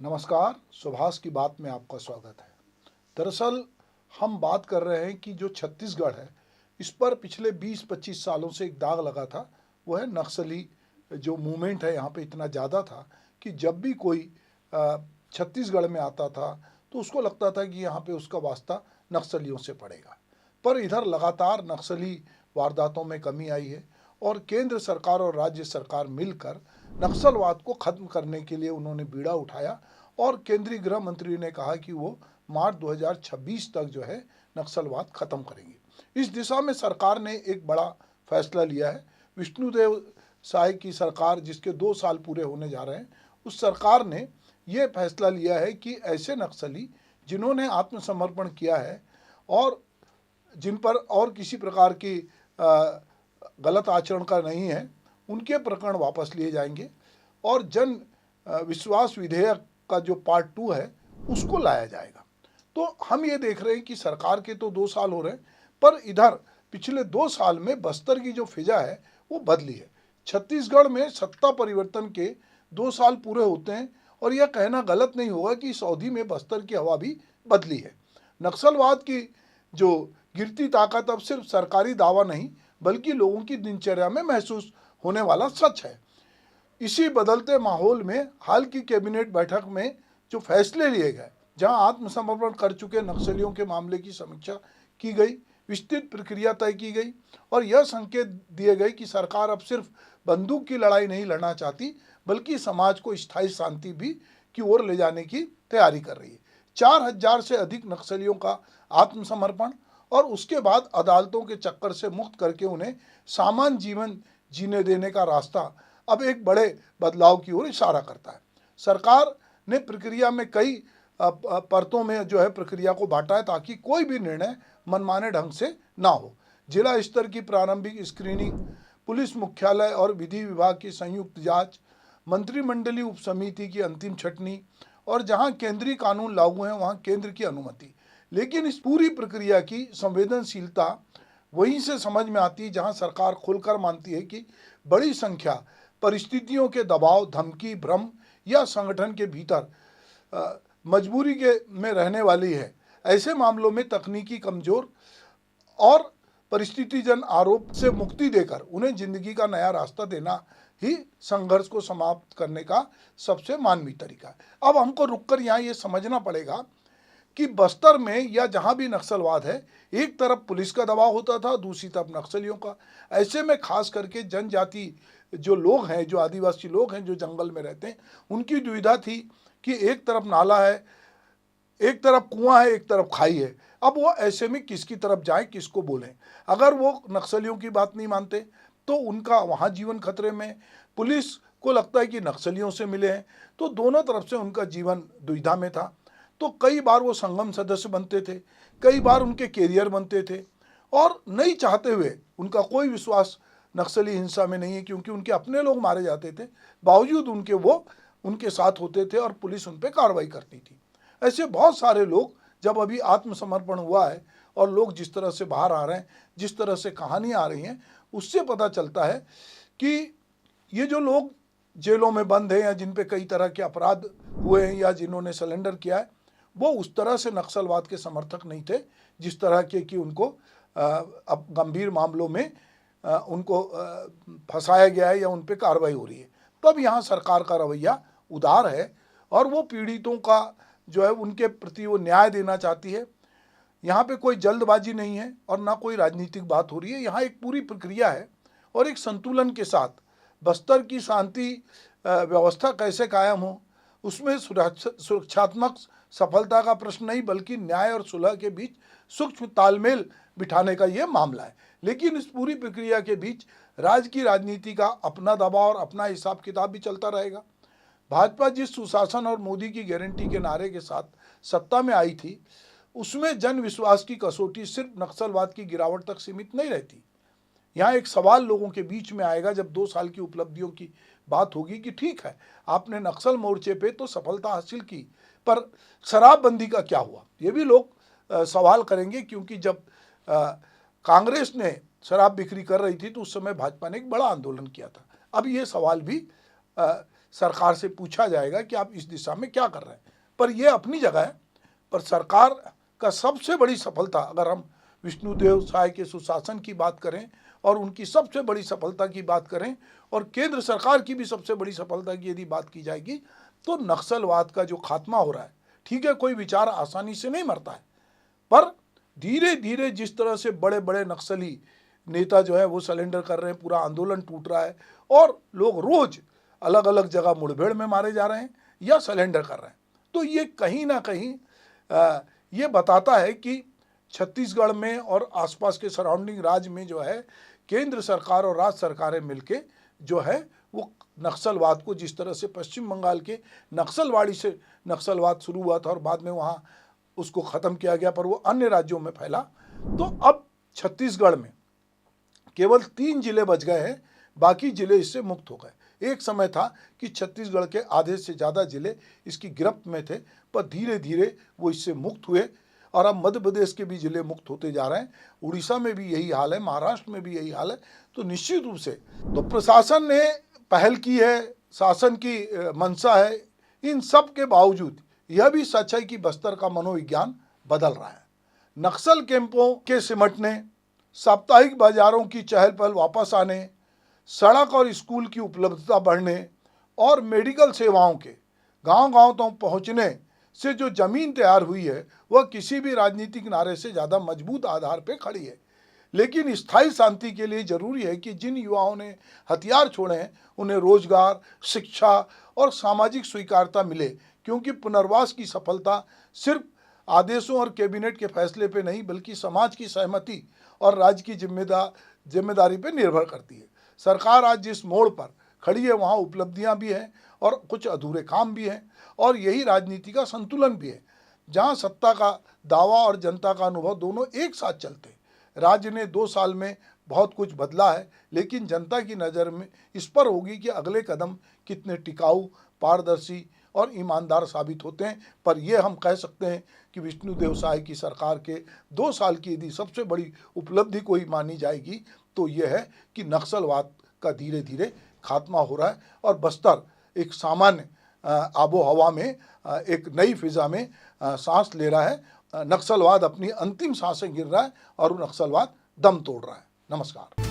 नमस्कार, सुभाष की बात में आपका स्वागत है। दरअसल हम बात कर रहे हैं कि जो छत्तीसगढ़ है, इस पर पिछले 20-25 सालों से एक दाग लगा था। वो है नक्सली जो मूवमेंट है यहाँ पे इतना ज़्यादा था कि जब भी कोई छत्तीसगढ़ में आता था तो उसको लगता था कि यहाँ पे उसका वास्ता नक्सलियों से पड़ेगा। पर इधर लगातार नक्सली वारदातों में कमी आई है और केंद्र सरकार और राज्य सरकार मिलकर नक्सलवाद को खत्म करने के लिए उन्होंने बीड़ा उठाया और केंद्रीय गृह मंत्री ने कहा कि वो मार्च 2026 तक जो है नक्सलवाद खत्म करेंगे। इस दिशा में सरकार ने एक बड़ा फैसला लिया है। विष्णुदेव साय की सरकार, जिसके 2 साल पूरे होने जा रहे हैं, उस सरकार ने ये फैसला लिया है कि ऐसे नक्सली जिन्होंने आत्मसमर्पण किया है और जिन पर और किसी प्रकार की गलत आचरण का नहीं है, उनके प्रकरण वापस लिए जाएंगे और जन विश्वास विधेयक का जो पार्ट 2 है उसको लाया जाएगा। तो हम ये देख रहे हैं कि सरकार के तो 2 साल हो रहे हैं, पर इधर पिछले 2 साल में बस्तर की जो फिजा है वो बदली है। छत्तीसगढ़ में सत्ता परिवर्तन के 2 साल पूरे होते हैं और यह कहना गलत नहीं होगा कि इस अवधि में बस्तर की हवा भी बदली है। नक्सलवाद की जो गिरती ताकत अब सिर्फ सरकारी दावा नहीं बल्कि लोगों की दिनचर्या में महसूस होने वाला सच है। इसी बदलते माहौल में हाल की कैबिनेट बैठक में जो फैसले लिए गए, जहां आत्मसमर्पण कर चुके नक्सलियों के मामले की समीक्षा की गई, विस्तृत प्रक्रिया तय की गई और यह संकेत दिए गए कि सरकार अब सिर्फ बंदूक की लड़ाई नहीं लड़ना चाहती बल्कि समाज को स्थायी शांति भी की ओर ले जाने की तैयारी कर रही है। 4000 से अधिक नक्सलियों का आत्मसमर्पण और उसके बाद अदालतों के चक्कर से मुक्त करके उन्हें सामान्य जीवन जीने देने का रास्ता अब एक बड़े बदलाव की ओर इशारा करता है। सरकार ने प्रक्रिया में कई परतों में जो है प्रक्रिया को बांटा है ताकि कोई भी निर्णय मनमाने ढंग से ना हो। जिला स्तर की प्रारंभिक स्क्रीनिंग, पुलिस मुख्यालय और विधि विभाग की संयुक्त जांच, मंत्रिमंडलीय उपसमिति की अंतिम छटनी और जहां केंद्रीय कानून लागू है वहां केंद्र की अनुमति। लेकिन इस पूरी प्रक्रिया की संवेदनशीलता वहीं से समझ में आती है जहां सरकार खुलकर मानती है कि बड़ी संख्या परिस्थितियों के दबाव, धमकी, भ्रम या संगठन के भीतर मजबूरी के में रहने वाली है। ऐसे मामलों में तकनीकी कमजोर और परिस्थितिजन आरोप से मुक्ति देकर उन्हें जिंदगी का नया रास्ता देना ही संघर्ष को समाप्त करने का सबसे मानवीय तरीका है। अब हमको रुककर यहाँ ये समझना पड़ेगा कि बस्तर में या जहाँ भी नक्सलवाद है, एक तरफ पुलिस का दबाव होता था, दूसरी तरफ नक्सलियों का। ऐसे में खास करके जनजाति जो लोग हैं, जो आदिवासी लोग हैं, जो जंगल में रहते हैं, उनकी दुविधा थी कि एक तरफ नाला है, एक तरफ कुआं है, एक तरफ खाई है। अब वो ऐसे में किसकी तरफ जाएं, किसको बोलें। अगर वो नक्सलियों की बात नहीं मानते तो उनका वहाँ जीवन खतरे में, पुलिस को लगता है कि नक्सलियों से मिले हैं, तो दोनों तरफ से उनका जीवन दुविधा में था। तो कई बार वो संगम सदस्य बनते थे, कई बार उनके कैरियर बनते थे और नहीं चाहते हुए उनका कोई विश्वास नक्सली हिंसा में नहीं है क्योंकि उनके अपने लोग मारे जाते थे, बावजूद उनके वो उनके साथ होते थे और पुलिस उन पर कार्रवाई करती थी। ऐसे बहुत सारे लोग, जब अभी आत्मसमर्पण हुआ है और लोग जिस तरह से बाहर आ रहे हैं, जिस तरह से कहानियाँ आ रही हैं, उससे पता चलता है कि ये जो लोग जेलों में बंद हैं या जिन पे कई तरह के अपराध हुए हैं या जिन्होंने सरेंडर किया है, वो उस तरह से नक्सलवाद के समर्थक नहीं थे जिस तरह के कि उनको अब गंभीर मामलों में उनको फंसाया गया है या उन पर कार्रवाई हो रही है। तब यहाँ सरकार का रवैया उदार है और वो पीड़ितों का जो है उनके प्रति वो न्याय देना चाहती है। यहाँ पे कोई जल्दबाजी नहीं है और ना कोई राजनीतिक बात हो रही है। यहाँ एक पूरी प्रक्रिया है और एक संतुलन के साथ बस्तर की शांति व्यवस्था कैसे कायम हो, उसमें सुरक्षात्मक सफलता का प्रश्न नहीं बल्कि न्याय और सुलह के बीच सूक्ष्म तालमेल बिठाने का ये मामला है। लेकिन इस पूरी प्रक्रिया के बीच राज्य की राजनीति का अपना दबाव और अपना हिसाब किताब भी चलता रहेगा। भाजपा जिस सुशासन और मोदी की गारंटी के नारे के साथ सत्ता में आई थी, उसमें जन विश्वास की कसौटी सिर्फ नक्सलवाद की गिरावट तक सीमित नहीं रहती। यहाँ एक सवाल लोगों के बीच में आएगा जब 2 साल की उपलब्धियों की बात होगी कि ठीक है, आपने नक्सल मोर्चे पे तो सफलता हासिल की, पर शराबबंदी का क्या हुआ? ये भी लोग सवाल करेंगे क्योंकि जब कांग्रेस ने शराब बिक्री कर रही थी तो उस समय भाजपा ने एक बड़ा आंदोलन किया था। अब ये सवाल भी सरकार से पूछा जाएगा कि आप इस दिशा में क्या कर रहे हैं। पर यह अपनी जगह है, पर सरकार का सबसे बड़ी सफलता, अगर हम विष्णुदेव साय के सुशासन की बात करें और उनकी सबसे बड़ी सफलता की बात करें और केंद्र सरकार की भी सबसे बड़ी सफलता की यदि बात की जाएगी, तो नक्सलवाद का जो खात्मा हो रहा है। ठीक है, कोई विचार आसानी से नहीं मरता है, पर धीरे धीरे जिस तरह से बड़े बड़े नक्सली नेता जो है वो सरेंडर कर रहे हैं, पूरा आंदोलन टूट रहा है और लोग रोज अलग अलग जगह मुठभेड़ में मारे जा रहे हैं या सरेंडर कर रहे हैं, तो ये कहीं ना कहीं ये बताता है कि छत्तीसगढ़ में और आसपास के सराउंडिंग राज्य में जो है केंद्र सरकार और राज्य सरकारें मिलके जो है वो नक्सलवाद को, जिस तरह से पश्चिम बंगाल के नक्सलवाड़ी से नक्सलवाद शुरू हुआ था और बाद में वहाँ उसको ख़त्म किया गया, पर वो अन्य राज्यों में फैला, तो अब छत्तीसगढ़ में केवल 3 जिले बच गए हैं, बाकी जिले इससे मुक्त हो गए। एक समय था कि छत्तीसगढ़ के आधे से ज़्यादा जिले इसकी गिरफ्त में थे, पर धीरे धीरे वो इससे मुक्त हुए और अब मध्य प्रदेश के भी जिले मुक्त होते जा रहे हैं। उड़ीसा में भी यही हाल है, महाराष्ट्र में भी यही हाल है। तो निश्चित रूप से तो प्रशासन ने पहल की है, शासन की मंशा है, इन सब के बावजूद यह भी सच है कि बस्तर का मनोविज्ञान बदल रहा है। नक्सल कैंपों के सिमटने, साप्ताहिक बाजारों की चहल पहल वापस आने, सड़क और स्कूल की उपलब्धता बढ़ने और मेडिकल सेवाओं के गांव-गांव तक पहुंचने से जो जमीन तैयार हुई है वह किसी भी राजनीतिक नारे से ज़्यादा मजबूत आधार पर खड़ी है। लेकिन स्थायी शांति के लिए जरूरी है कि जिन युवाओं ने हथियार छोड़े हैं उन्हें रोजगार, शिक्षा और सामाजिक स्वीकार्यता मिले, क्योंकि पुनर्वास की सफलता सिर्फ आदेशों और कैबिनेट के फैसले पे नहीं बल्कि समाज की सहमति और राज्य की जिम्मेदारी पे निर्भर करती है। सरकार आज जिस मोड़ पर खड़ी है वहाँ उपलब्धियाँ भी हैं और कुछ अधूरे काम भी हैं, और यही राजनीति का संतुलन भी है, जहाँ सत्ता का दावा और जनता का अनुभव दोनों एक साथ चलते हैं। राज्य ने 2 साल में बहुत कुछ बदला है, लेकिन जनता की नज़र में इस पर होगी कि अगले कदम कितने टिकाऊ, पारदर्शी और ईमानदार साबित होते हैं। पर यह हम कह सकते हैं कि विष्णुदेव साय की सरकार के 2 साल की यदि सबसे बड़ी उपलब्धि कोई मानी जाएगी तो यह है कि नक्सलवाद का धीरे धीरे खात्मा हो रहा है और बस्तर एक सामान्य आबो हवा में, एक नई फिजा में सांस ले रहा है। नक्सलवाद अपनी अंतिम सांसें गिर रहा है और नक्सलवाद दम तोड़ रहा है। नमस्कार।